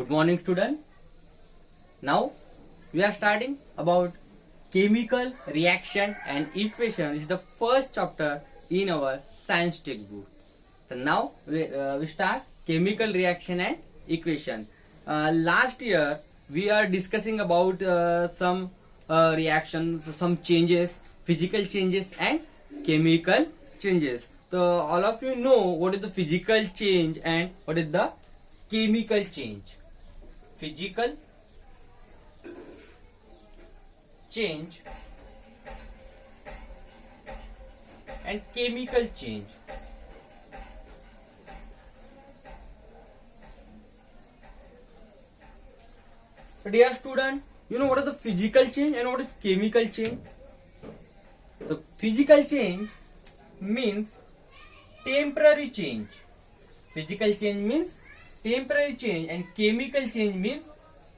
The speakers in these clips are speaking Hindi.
Good morning, student. Now we are starting about chemical reaction and equation. This is the first chapter in our science textbook. So now we start chemical reaction and equation. Last year we are discussing about some reactions, some changes, physical changes and chemical changes. So all of you know what is the physical change and what is the chemical change. Physical change and chemical change. So dear student, you know what is the physical change and what is chemical change? The physical change means temporary change. Physical change means temporary change and chemical change means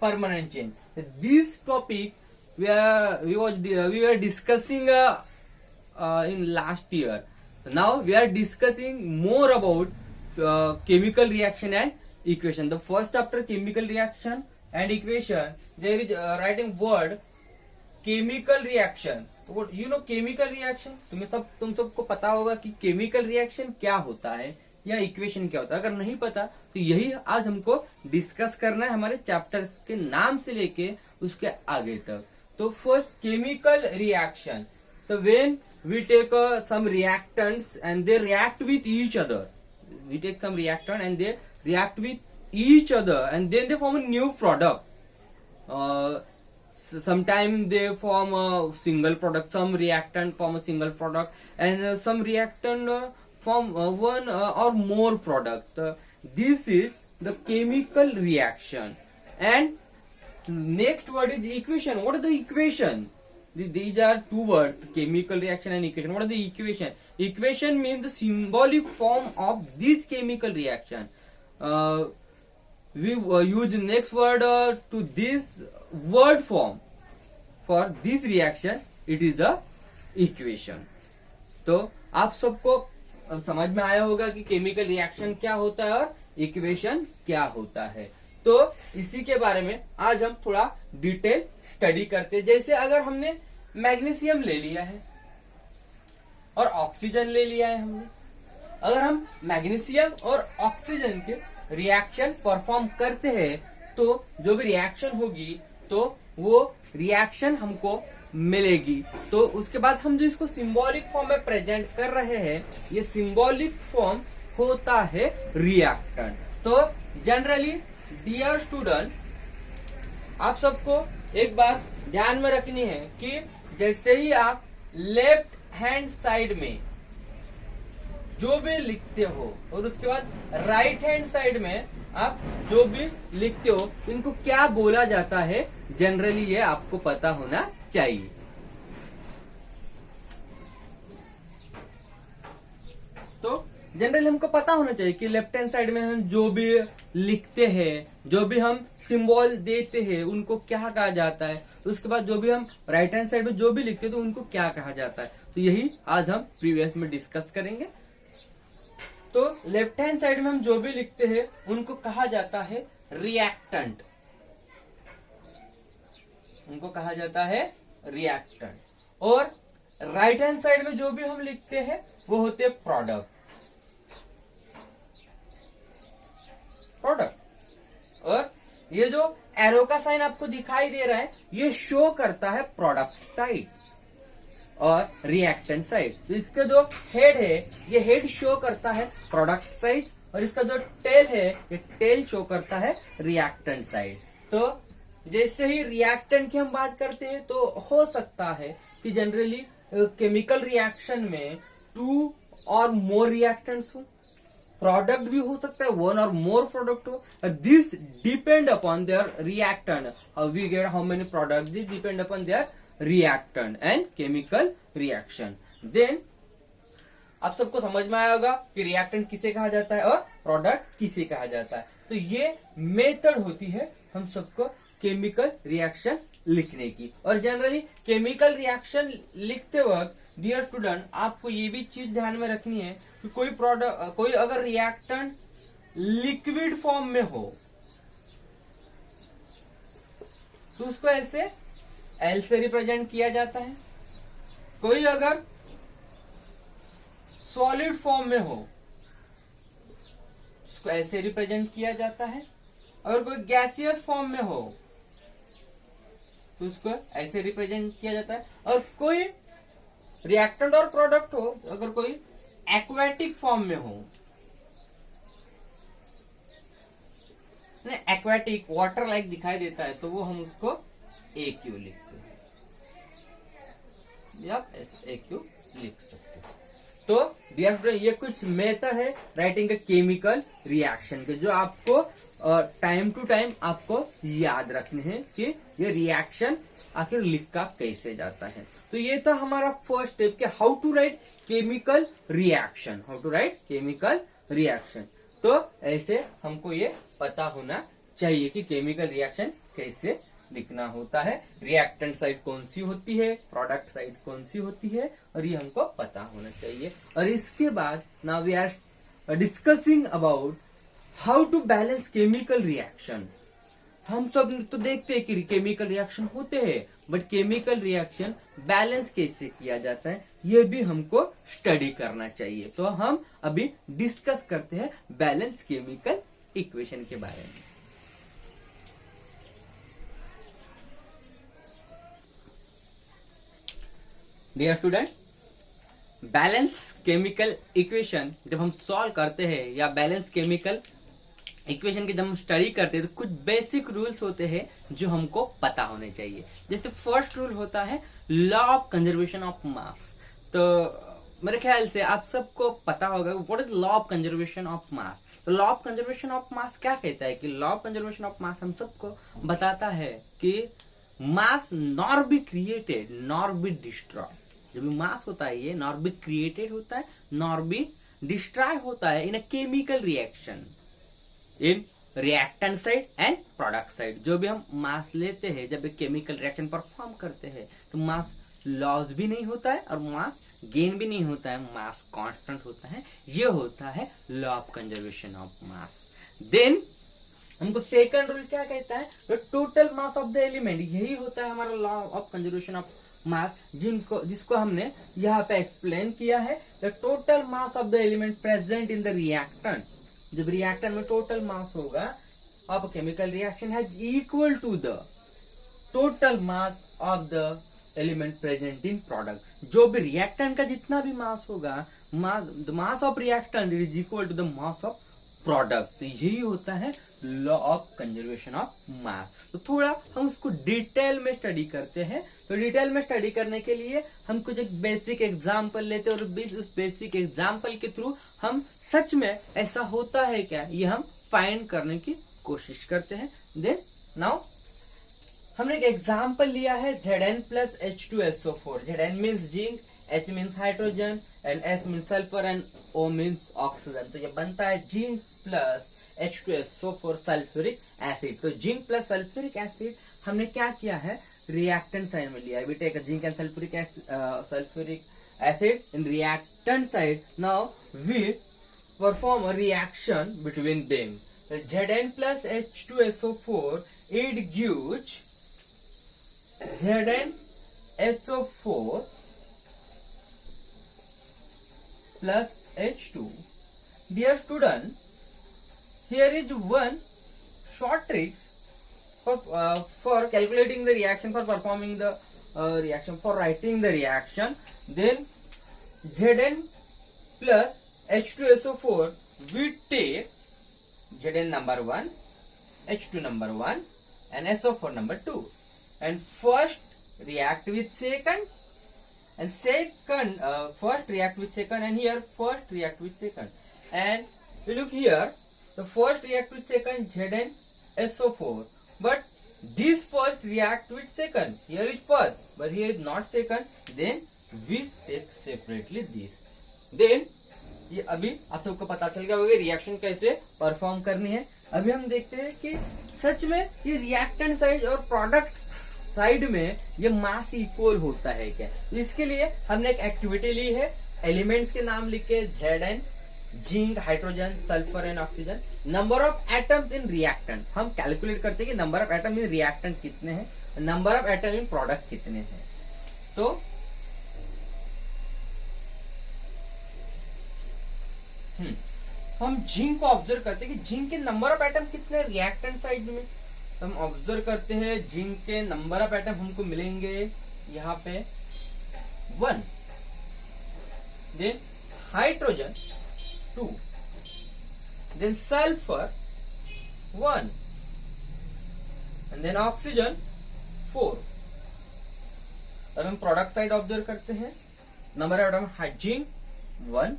permanent change. This topic we were discussing in last year. Now we are discussing more about chemical reaction and equation. The first chapter chemical reaction and equation, there is writing word chemical reaction. तो what you know chemical reaction, तुम सबको पता होगा कि chemical reaction क्या होता है या इक्वेशन क्या होता है. अगर नहीं पता तो यही आज हमको डिस्कस करना है हमारे चैप्टर के नाम से लेके उसके आगे तक. तो फर्स्ट केमिकल रिएक्शन. तो when we take some reactants and they react with each other. We take some reactant and they react with each other and then they form a new product. Sometimes they form a single product. Some reactant form a single product, and some reactant form one or more product. This is the chemical reaction. And next word is equation. What is the equation? These are two words: chemical reaction and equation. What is the equation? Equation means the symbolic form of this chemical reaction. We use next word to this word form for this reaction. It is a equation. तो आप सबको समझ में आया होगा कि केमिकल रिएक्शन क्या होता है और इक्वेशन क्या होता है. तो इसी के बारे में आज हम थोड़ा डिटेल स्टडी करते हैं. जैसे अगर हमने मैग्नीशियम ले लिया है और ऑक्सीजन ले लिया है हमने. अगर हम मैग्नीशियम और ऑक्सीजन के रिएक्शन परफॉर्म करते हैं तो जो भी रिएक्शन होगी तो वो रिएक्शन हमको मिलेगी. तो उसके बाद हम जो इसको सिंबॉलिक फॉर्म में प्रेजेंट कर रहे हैं, ये सिंबॉलिक फॉर्म होता है रिएक्टेंट. तो जनरली डियर स्टूडेंट, आप सबको एक बात ध्यान में रखनी है कि जैसे ही आप लेफ्ट हैंड साइड में जो भी लिखते हो और उसके बाद राइट हैंड साइड में आप जो भी लिखते हो, इनको क्या बोला जाता है जनरली ये आपको पता होना चाहिए. तो जनरली हमको पता होना चाहिए कि लेफ्ट हैंड साइड में हम जो भी लिखते हैं, जो भी हम सिंबल देते हैं, उनको क्या कहा जाता है. उसके बाद जो भी हम राइट हैंड साइड में जो भी लिखते हैं तो उनको क्या कहा जाता है. तो यही आज हम प्रीवियस में डिस्कस करेंगे. तो लेफ्ट हैंड साइड में हम जो भी लिखते हैं उनको कहा जाता है रिएक्टेंट. उनको कहा जाता है रिएक्टेंट. और राइट हैंड साइड में जो भी हम लिखते हैं वो होते हैं प्रोडक्ट. और ये जो एरो का साइन आपको दिखाई दे रहा है ये शो करता है प्रोडक्ट साइड और रिएक्टेंट साइड. तो इसका जो हेड है ये हेड शो करता है प्रोडक्ट साइड और इसका जो टेल है ये टेल शो करता है रिएक्टेंट साइड. तो जैसे ही रिएक्टेंट की हम बात करते हैं तो हो सकता है कि जनरली केमिकल रिएक्शन में टू और मोर रिएक्टेंट्स हो. प्रोडक्ट भी हो सकता है वन और मोर प्रोडक्ट हो. This depend upon their reactant. We get how many product. This depend upon their reactant and chemical reaction. Then आप सबको समझ में आया होगा कि रिएक्टेंट किसे कहा जाता है और प्रोडक्ट किसे कहा जाता है. तो ये मेथड होती है हम सबको केमिकल रिएक्शन लिखने की. और जनरली केमिकल रिएक्शन लिखते वक्त डियर स्टूडेंट आपको ये भी चीज ध्यान में रखनी है कि कोई अगर रिएक्टेंट लिक्विड फॉर्म में हो तो उसको ऐसे एल से रिप्रेजेंट किया जाता है। कोई अगर सॉलिड फॉर्म में हो उसको ऐसे रिप्रेजेंट किया जाता है। अगर कोई गैसियस फॉर्म में हो तो उसको ऐसे रिप्रेजेंट किया जाता है। और कोई रिएक्टेंट और प्रोडक्ट हो, अगर कोई एक्वेटिक फॉर्म में हो, एक्वेटिक वाटर लाइक दिखाई देता है, तो वो हम उसको AQ लिखते हैं, या AQ लिख सकते हैं। तो डियर स्टूडेंट, ये कुछ मेथड है राइटिंग के केमिकल रिएक्शन के, जो आपको टाइम टू टाइम आपको याद रखने हैं कि ये रिएक्शन आखिर लिखा कैसे जाता है। तो ये था हमारा फर्स्ट स्टेप के how to write chemical reaction, how to write chemical reaction. तो ऐसे हमको ये पता होना चाहिए कि केमिकल रिएक्शन कैसे लिखना होता है, रिएक्टेंट साइड कौन सी होती है, प्रोडक्ट साइड कौन सी होती है, और ये हमको पता होना चाहिए। और इसके बाद now we are discussing about how to balance chemical reaction. हम सब तो देखते हैं कि केमिकल रिएक्शन होते हैं, बट केमिकल रिएक्शन बैलेंस कैसे किया जाता है ये भी हमको स्टडी करना चाहिए। तो हम अभी डिस्कस करते हैं बैलेंस केमिकल इक्वेशन के बारे में। Dear student, balance chemical equation जब हम सॉल्व करते हैं या बैलेंस केमिकल इक्वेशन की जब हम स्टडी करते हैं तो कुछ बेसिक रूल्स होते हैं जो हमको पता होने चाहिए। जैसे फर्स्ट रूल होता है law of conservation of mass. तो मेरे ख्याल से आप सबको पता होगा what is law of conservation of mass. तो law of conservation of mass क्या कहता है कि law of conservation of mass हम सबको बताता है कि mass nor be created nor be destroy. जब भी मास होता है ये नॉर बी क्रिएटेड होता है नॉर बी डिस्ट्रॉय होता है in a chemical reaction in reactant side and product side. जो भी हम मास लेते हैं जब एक केमिकल रिएक्शन परफॉर्म करते हैं तो मास लॉस भी नहीं होता है और मास गेन भी नहीं होता है, मास कांस्टेंट होता है। ये होता है law of conservation of mass. Then हमको सेकंड रूल क्या कहता है, तो total mass of the element, यही होता है हमारा law of conservation of mass, जिसको हमने यहाँ पे एक्सप्लेन किया है। The total mass of the element present in the reactant, जब रिएक्टेंट में टोटल मास होगा of chemical reaction has equal to the total mass of the element present in product. जो भी रिएक्टेंट का जितना भी मास होगा, the mass of reactant is equal to the mass of product. तो यही होता है law of conservation of mass. तो थोड़ा हम उसको डिटेल में स्टडी करते हैं। तो डिटेल में स्टडी करने के लिए हम कुछ एक बेसिक एग्जांपल लेते हैं और उस बेसिक एग्जांपल के थ्रू हम सच में ऐसा होता है क्या ये हम फाइंड करने की कोशिश करते हैं। देन नाउ हमने एक एग्जांपल लिया है Zn plus H2SO4। Zn means zinc, H means hydrogen and S means sulphur and O means oxygen. तो ये बनता है zinc plus H2SO4 sulphuric acid. तो जिंक प्लस सल्फ्यूरिक एसिड हमने क्या किया है, रिएक्टेंट साइड में लिया है। We take zinc and sulphuric acid in reactant side. Now we perform a reaction between them. The Zn plus H2SO4 it gives ZnSO4 plus H2. Dear student, here is one short tricks for calculating the reaction, for performing the reaction, for writing the reaction. Then Zn plus H2SO4 we take Zn number 1, H2 number 1 and SO4 number 2, and first react with second and first react with second, and here first react with second, and you look here the first react with second ZnSO4, but this first react with second, here is first but here is not second, then we take separately this. Then ये अभी आप सबको पता चल गया होगा रिएक्शन कैसे परफॉर्म करनी है। अभी हम देखते हैं कि सच में ये रिएक्टेंट साइड और प्रोडक्ट साइड में ये मास इक्वल होता है क्या। इसके लिए हमने एक एक्टिविटी ली है, एलिमेंट्स के नाम लिख के Zn, zinc, hydrogen, sulphur and oxygen, number of atoms in reactant. हम कैलकुलेट करते हैं कि number of atom in reactant कितने हैं। Number of atom in product कितने हैं। तो हम जिंक को ऑब्जर्व करते हैं कि जिंक के नंबर ऑफ एटम कितने रिएक्टेंट साइड में। तो हम ऑब्जर्व करते हैं जिंक के नंबर ऑफ एटम हमको मिलेंगे यहाँ पे 1, then hydrogen 2, then sulphur 1, and then oxygen 4। अब हम प्रोडक्ट साइड ऑब्जर्व करते हैं, number of atom zinc 1,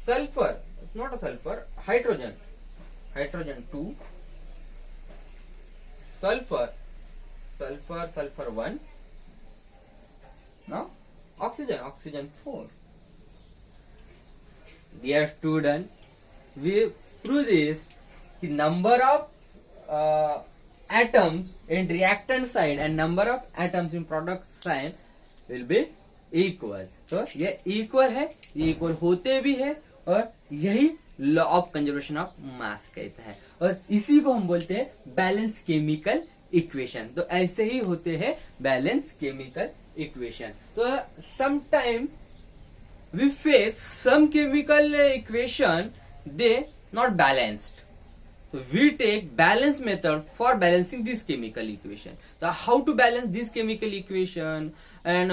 sulfur, not a sulfur, hydrogen 2, sulfur 1, now oxygen 4. Dear student, we prove this the number of atoms in reactant side and number of atoms in product side will be equal. तो ये इक्वल है, ये इक्वल होते भी है, और यही लॉ ऑफ कंजर्वेशन ऑफ मास कहता है, और इसी को हम बोलते हैं बैलेंस केमिकल इक्वेशन। तो ऐसे ही होते हैं बैलेंस केमिकल इक्वेशन। तो sometime we face some chemical equation they not balanced, so we take balance method for balancing this chemical equation. So how to balance this chemical equation, and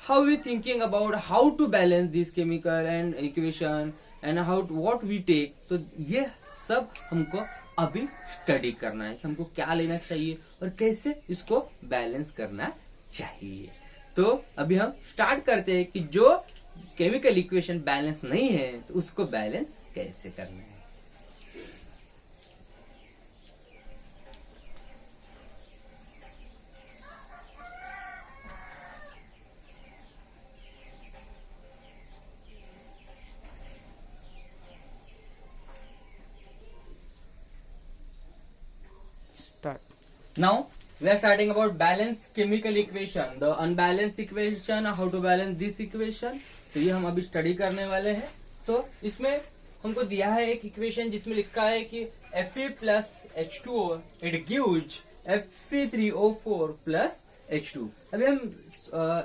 how we thinking about how to balance this chemical and equation, and what we take. तो ये सब हमको अभी स्टडी करना है कि हमको क्या लेना चाहिए और कैसे इसको बैलेंस करना चाहिए। तो अभी हम स्टार्ट करते हैं कि जो केमिकल इक्वेशन बैलेंस नहीं है तो उसको बैलेंस कैसे करना है। Now we are starting about balance chemical equation, the unbalanced equation, how to balance this equation। तो ये हम अभी स्टडी करने वाले हैं। तो इसमें हमको दिया है एक इक्वेशन जिसमें लिखा है कि Fe plus H2O it gives Fe3O4 plus H2। अभी हम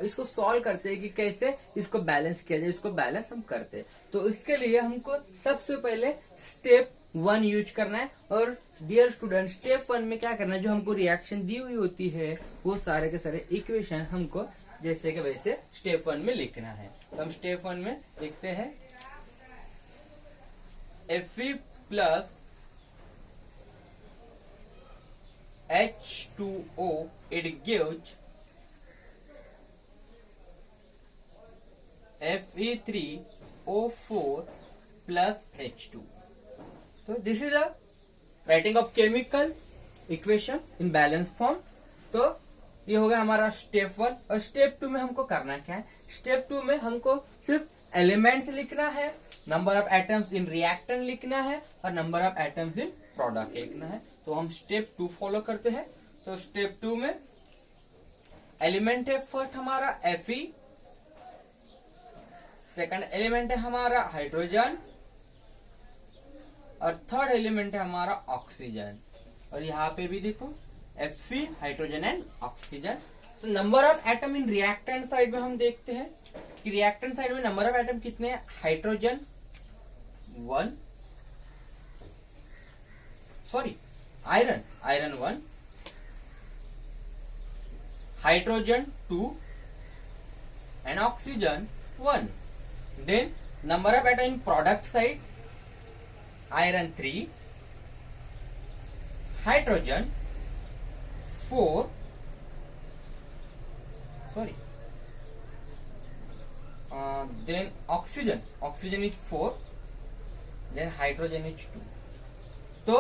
इसको सॉल्व करते हैं कि कैसे इसको बैलेंस किया जाए, इसको बैलेंस हम करते हैं। तो इसके लिए हमको सबसे पहले स्टेप 1 यूज करना है। और डियर स्टूडेंट, स्टेप 1 में क्या करना है, जो हमको रिएक्शन दी हुई होती है वो सारे के सारे इक्वेशन हमको जैसे कि वैसे स्टेप 1 में लिखना है। तो हम स्टेप 1 में लिखते हैं Fe plus H2O it gives Fe3O4 plus H2। तो this is a writing of chemical equation in balance form. तो ये हो गया हमारा स्टेप 1। और स्टेप 2 में हमको करना क्या है, स्टेप 2 में हमको सिर्फ एलिमेंट्स लिखना है, number of atoms in reactant लिखना है और number of atoms in product लिखना है। तो हम स्टेप 2 फॉलो करते हैं। तो स्टेप 2 में एलिमेंट है फर्स्ट हमारा Fe, सेकंड एलिमेंट है हमारा हाइड्रोजन, और थर्ड एलिमेंट है हमारा ऑक्सीजन। और यहाँ पे भी देखो Fe, हाइड्रोजन एंड ऑक्सीजन। तो number of atom in reactant side में हम देखते हैं कि रिएक्टेंट साइड में नंबर ऑफ एटम कितने हैं। Hydrogen 1, sorry iron 1, hydrogen 2 and oxygen 1। Then number of atom in product side, iron 3, hydrogen 4, sorry, then oxygen is 4, then hydrogen is 2। तो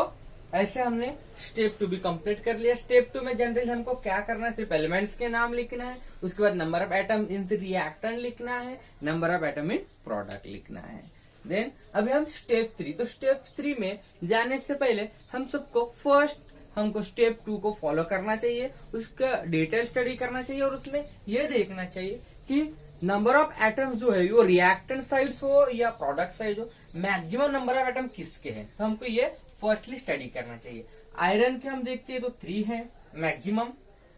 ऐसे हमने स्टेप 2 भी कंप्लीट कर लिया। स्टेप 2 में जनरली हमको क्या करना है, सिर्फ एलिमेंट्स के नाम लिखना है, उसके बाद number of atom in reactant लिखना है, number of atom in product लिखना है। देन अभी हम स्टेप 3। तो स्टेप 3 में जाने से पहले हम सबको फर्स्ट हमको स्टेप 2 को फॉलो करना चाहिए, उसका डिटेल स्टडी करना चाहिए और उसमें यह देखना चाहिए कि नंबर ऑफ एटम्स जो है वो रिएक्टेंट साइड्स हो या प्रोडक्ट साइड हो, मैक्सिमम नंबर ऑफ एटम किसके हैं। तो हमको ये फर्स्टली स्टडी करना चाहिए। आयरन के हम देखते हैं तो 3 है मैक्सिमम,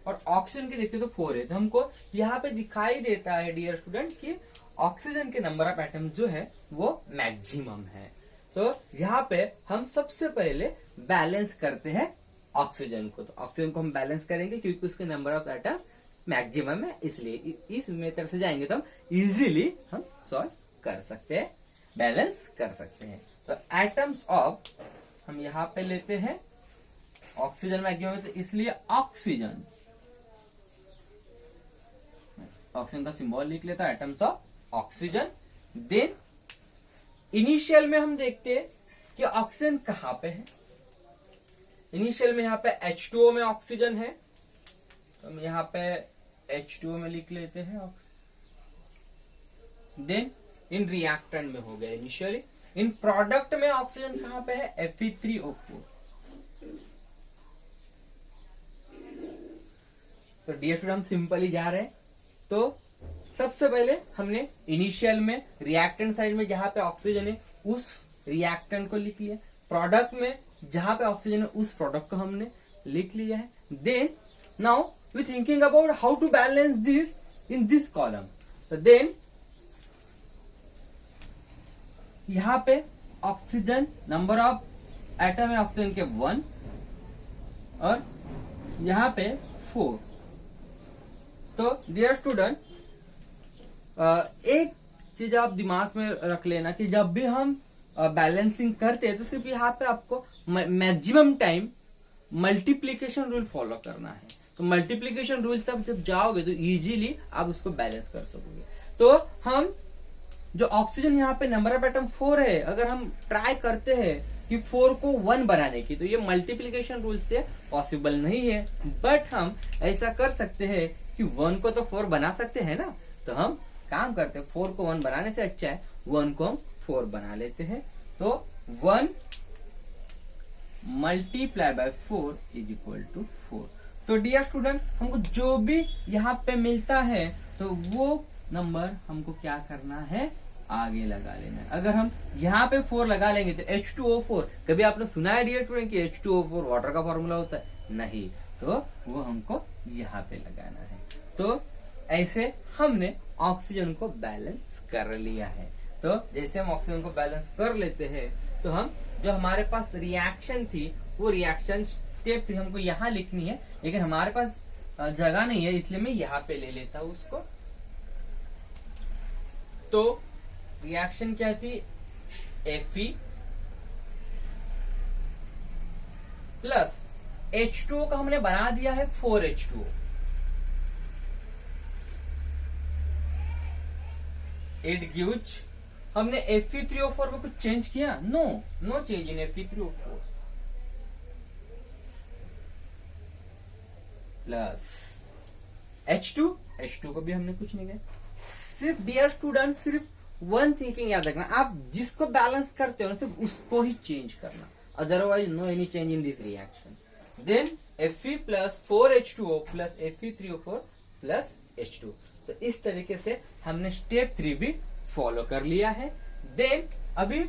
और ऑक्सीजन के देखते हैं तो 4 है। तो हमको यहाँ पे दिखाई देता है डियर स्टूडेंट कि ऑक्सीजन के नंबर ऑफ एटम जो है वो मैक्सिमम है। तो यहाँ पे हम सबसे पहले बैलेंस करते हैं ऑक्सीजन को। तो ऑक्सीजन को हम बैलेंस करेंगे क्योंकि उसके नंबर ऑफ एटम मैक्सिमम है, इसलिए इस मेथड से जाएंगे तो हम इजीली हम सॉल्व कर सकते हैं, बैलेंस कर सकते हैं। तो एटम्स ऑफ हम यहाँ पे लेते हैं ऑक्सीजन मैक्सिमम है, तो इसलिए ऑक्सीजन का सिंबल लिख लेता है atoms of oxygen. Then initial में हम देखते हैं कि ऑक्सीजन कहां पे है। इनिशियल में यहाँ पे H2O में ऑक्सीजन है, तो हम यहाँ पे H2O में लिख लेते हैं। देन इन रिएक्टेंट में हो गया इनिशियली। इन प्रोडक्ट में ऑक्सीजन कहां पे है Fe3O4। तो डियर स्टूडेंट हम सिंपली जा रहे हैं। तो सबसे पहले हमने इनिशियल में रिएक्टेंट साइड में जहां पे ऑक्सीजन है उस रिएक्टेंट को लिख लिया, प्रोडक्ट में जहां पे ऑक्सीजन है उस प्रोडक्ट को हमने लिख लिया है। Then now we thinking about how to balance this in this column. तो देन यहां पे ऑक्सीजन नंबर ऑफ एटम है ऑक्सीजन के 1 और यहां पे 4। तो डियर स्टूडेंट एक चीज आप दिमाग में रख लेना कि जब भी हम बैलेंसिंग करते हैं तो सिर्फ यहाँ पे आपको maximum time multiplication rule follow करना है। तो मल्टीप्लीकेशन रूल से आप जब जाओगे तो इजीली आप उसको बैलेंस कर सकोगे। तो हम जो ऑक्सीजन यहाँ पे नंबर ऑफ एटम 4 है, अगर हम ट्राई करते हैं कि 4 को 1 बनाने की, तो ये मल्टीप्लीकेशन रूल से पॉसिबल नहीं है। बट हम ऐसा कर सकते हैं कि 1 को तो 4 बना सकते हैं ना, तो हम काम करते हैं 4 को 1 बनाने से अच्छा है 1 को हम 4 बना लेते हैं। तो 1 multiply by 4 is equal to 4। तो डियर स्टूडेंट हमको जो भी यहाँ पे मिलता है तो वो नंबर हमको क्या करना है, आगे लगा लेना है। अगर हम यहाँ पे 4 लगा लेंगे तो H2O4, कभी आपने सुना है डियर स्टूडेंट कि H2O4 वाटर का फॉर्मूला होता है? नहीं, तो वो हमको यहाँ पे लगाना है। तो ऐसे हमने ऑक्सीजन को बैलेंस कर लिया है। तो जैसे हम ऑक्सीजन को बैलेंस कर लेते हैं तो हम जो हमारे पास रिएक्शन थी वो रिएक्शन स्टेप 3 हमको यहाँ लिखनी है, लेकिन हमारे पास जगह नहीं है इसलिए मैं यहाँ पे ले लेता हूँ उसको। तो रिएक्शन क्या थी, Fe प्लस H2O का हमने बना दिया है 4H2O। इट गिव्स, हमने Fe3O4 में कुछ चेंज किया? नो चेंज इन Fe3O4 प्लस H2 को भी हमने कुछ नहीं किया। सिर्फ डियर स्टूडेंट सिर्फ वन थिंकिंग याद रखना, आप जिसको बैलेंस करते हो सिर्फ उसको ही चेंज करना, otherwise no any change in this reaction. Then Fe plus 4H2O plus Fe3O4 plus H2। तो इस तरीके से हमने स्टेप 3 भी फॉलो कर लिया है। देन अभी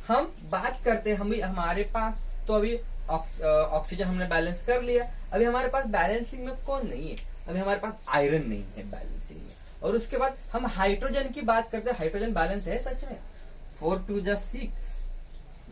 हम बात करते हैं, हमारे पास तो अभी ऑक्सीजन हमने बैलेंस कर लिया। अभी हमारे पास बैलेंसिंग में कौन नहीं है, अभी हमारे पास आयरन नहीं है बैलेंसिंग में। और उसके बाद हम हाइड्रोजन की बात करते हैं, हाइड्रोजन बैलेंस है सच में 4 to the 6।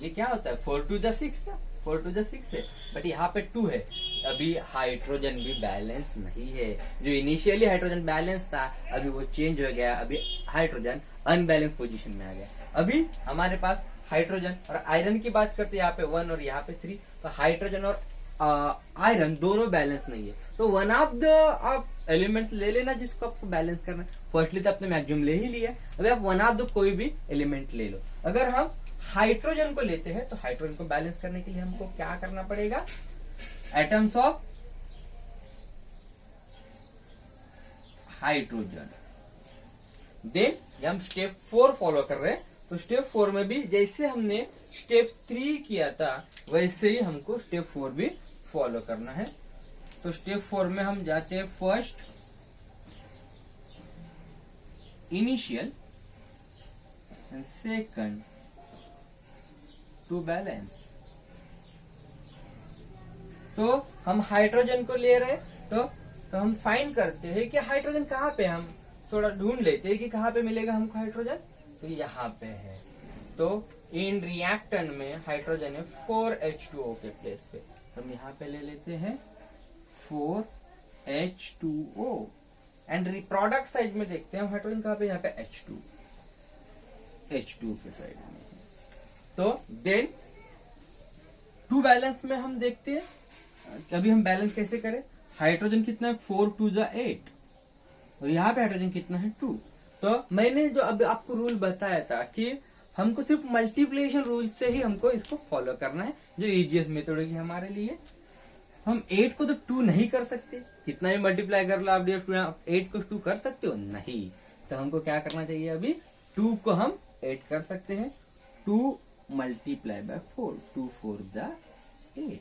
ये क्या होता है 4 to the 6 ना, 4 to the 6 है, बट यहाँ पे 2 है। अभी हाइड्रोजन भी बैलेंस नहीं है। जो इनिशियली हाइड्रोजन बैलेंस था अभी वो चेंज हो गया, अभी हाइड्रोजन अनबैलेंस पोजीशन में आ गया। अभी हमारे पास हाइड्रोजन और आयरन की बात करते हैं, यहाँ पे 1 और यहाँ पे 3। तो हाइड्रोजन और आयरन दोनों बैलेंस नहीं है। तो वन ऑफ द आप एलिमेंट्स ले लेना जिसको आपको बैलेंस करना है। फर्स्टली तो आपने मैक्सिमम ले ही लिया, अभी आप वन ऑफ द कोई भी एलिमेंट ले लो। अगर हम हाइड्रोजन को लेते हैं तो हाइड्रोजन को बैलेंस करने के लिए हमको क्या करना पड़ेगा, एटम्स ऑफ हाइड्रोजन। देन हम स्टेप 4 फॉलो कर रहे हैं। तो स्टेप 4 में भी जैसे हमने स्टेप 3 किया था वैसे ही हमको स्टेप 4 भी फॉलो करना है। तो स्टेप 4 में हम जाते हैं first initial and second to balance. तो हम हाइड्रोजन को ले रहे, तो हम फाइंड करते हैं कि हाइड्रोजन कहाँ पे, हम थोड़ा ढूंढ लेते हैं कि कहाँ पे मिलेगा हमको हाइड्रोजन, तो यहाँ पे है। तो इन रिएक्टेंट में हाइड्रोजन है 4H2O के प्लेस पे, तो हम यहाँ पे ले लेते हैं 4H2O। एंड प्रोडक्ट साइड में देखते हैं हाइड्रोजन कहाँ पे, यहाँ पे H2 के साइड में। तो देन टू बैलेंस में हम देखते हैं, अभी हम बैलेंस कैसे करें, हाइड्रोजन कितना है 4 2 8 और यहाँ पे हाइड्रोजन कितना है 2। तो मैंने जो अभी आपको रूल बताया था कि हमको सिर्फ मल्टीप्लिकेशन रूल से ही हमको इसको फॉलो करना है, जो इजीएस्ट मेथड है हमारे लिए। हम 8 को तो 2 नहीं कर सकते, कितना भी मल्टीप्लाई कर लो आप 8 को 2 कर सकते हो नहीं, तो हमको क्या करना चाहिए, अभी 2 को हम 8 कर सकते हैं, 2 मल्टीप्लाई बाय 4, 2 4 8।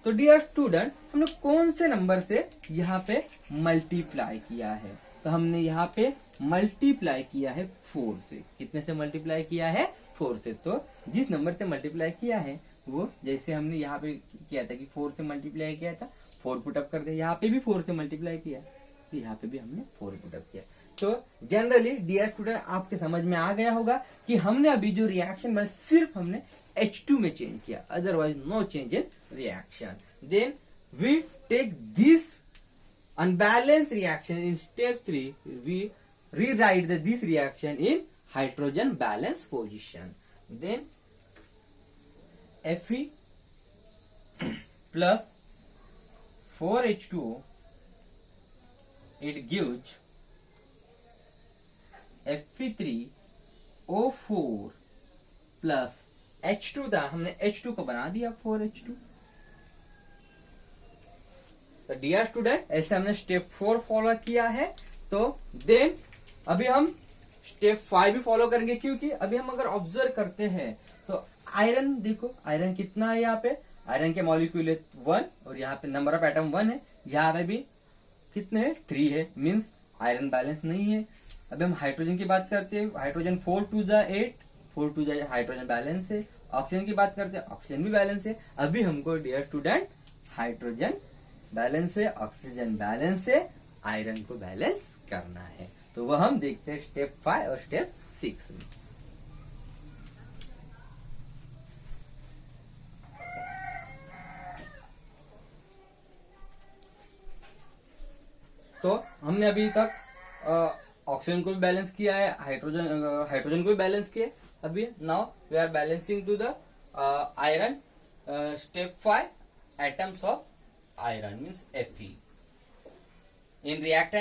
तो डियर स्टूडेंट, हमने कौन से नंबर से यहाँ पे मल्टीप्लाई किया है, तो हमने यहाँ पे मल्टीप्लाई किया है 4 से। कितने से मल्टीप्लाई किया है, 4 से। तो जिस नंबर से मल्टीप्लाई किया है वो, जैसे हमने यहाँ पे किया था कि 4 से मल्टीप्लाई किया था, 4 पुटअप कर दिया, यहाँ पे भी 4 से मल्टीप्लाई किया, तो यहाँ पे भी हमने 4 पुटअप किया। तो जनरली डियर स्टूडेंट, आपके समझ में आ गया होगा कि हमने अभी जो रिएक्शन में सिर्फ हमने H2 में चेंज किया, otherwise no change in reaction. Then we take this unbalanced reaction in step 3, we rewrite this reaction in hydrogen balance position. Then Fe plus 4H2O, it gives Fe3O4 plus H2 था, हमने H2 को बना दिया 4H2। तो डियर स्टूडेंट, ऐसे हमने स्टेप 4 फॉलो किया है। तो देन अभी हम स्टेप 5 भी फॉलो करेंगे, क्योंकि अभी हम अगर ऑब्जर्व करते हैं तो आयरन देखो, आयरन कितना है, यहाँ पे आयरन के मॉलिक्यूल है 1 और यहाँ पे नंबर ऑफ एटम 1 है, यहाँ पे भी कितने हैं 3 है, मीन्स आयरन बैलेंस नहीं है। अभी हम हाइड्रोजन की बात करते हैं, हाइड्रोजन 4 2 8, 4 2 हाइड्रोजन बैलेंस है। ऑक्सीजन की बात करते हैं, ऑक्सीजन भी बैलेंस है। अभी हमको डियर स्टूडेंट हाइड्रोजन बैलेंस है, ऑक्सीजन बैलेंस है, आयरन को बैलेंस करना है। तो वह हम देखते हैं स्टेप 5 और स्टेप 6 में। तो हमने अभी तक ऑक्सीजन को भी बैलेंस किया है, हाइड्रोजन को भी बैलेंस किया है। अभी now we are balancing to the iron. Step 5, atoms of iron means Fe. In reactant